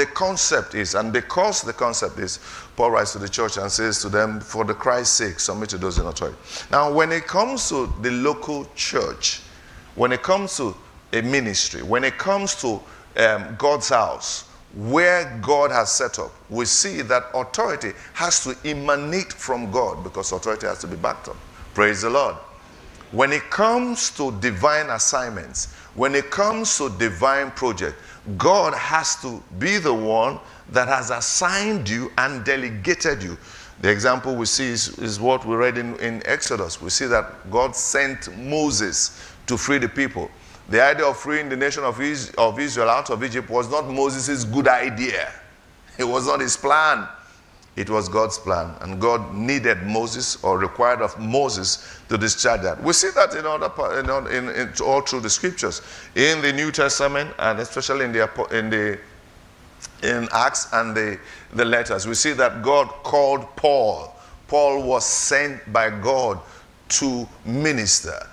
the concept is, and because the concept is, Paul writes to the church and says to them, for the Christ's sake, submit to those in authority. Now, when it comes to the local church, when it comes to a ministry, when it comes to God's house, where God has set up, we see that authority has to emanate from God, because authority has to be backed up. Praise the Lord. When it comes to divine assignments, when it comes to divine project, God has to be the one that has assigned you and delegated you. The example we see is what we read in Exodus. We see that God sent Moses to free the people. The idea of freeing the nation of Israel out of Egypt was not Moses' good idea. It was not his plan. It was God's plan. And God needed Moses, or required of Moses, to discharge that. We see that in all through the scriptures. In the New Testament, and especially in Acts and the letters, we see that God called Paul. Paul was sent by God to minister,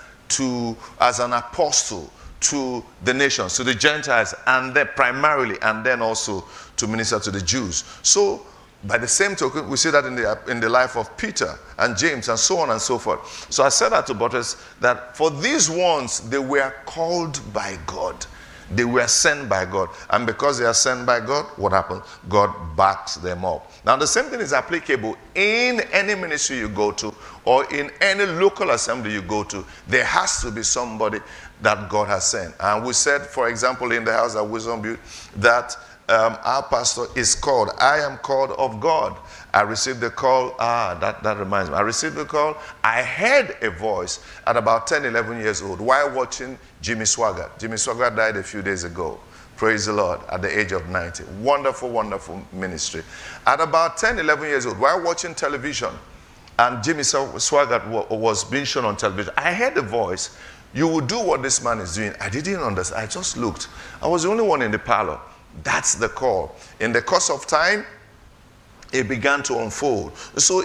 as an apostle to the nations, to the Gentiles, and then primarily, and then also to minister to the Jews. So, by the same token, we see that in the life of Peter and James and so on and so forth. So I said that to Butters, that for these ones, they were called by God. They were sent by God. And because they are sent by God, what happens? God backs them up. Now, the same thing is applicable in any ministry you go to, or in any local assembly you go to. There has to be somebody that God has sent. And we said, for example, in the house at Wisdom Butte, that our pastor is called. I am called of God. I received the call. That reminds me. I received the call. I heard a voice at about 10, 11 years old while watching Jimmy Swaggart. Jimmy Swaggart died a few days ago. Praise the Lord, at the age of 90. Wonderful, wonderful ministry. At about 10, 11 years old, while watching television, and Jimmy Swaggart was being shown on television, I heard a voice. You will do what this man is doing. I didn't understand. I just looked. I was the only one in the parlor. That's the call. In the course of time, it began to unfold. So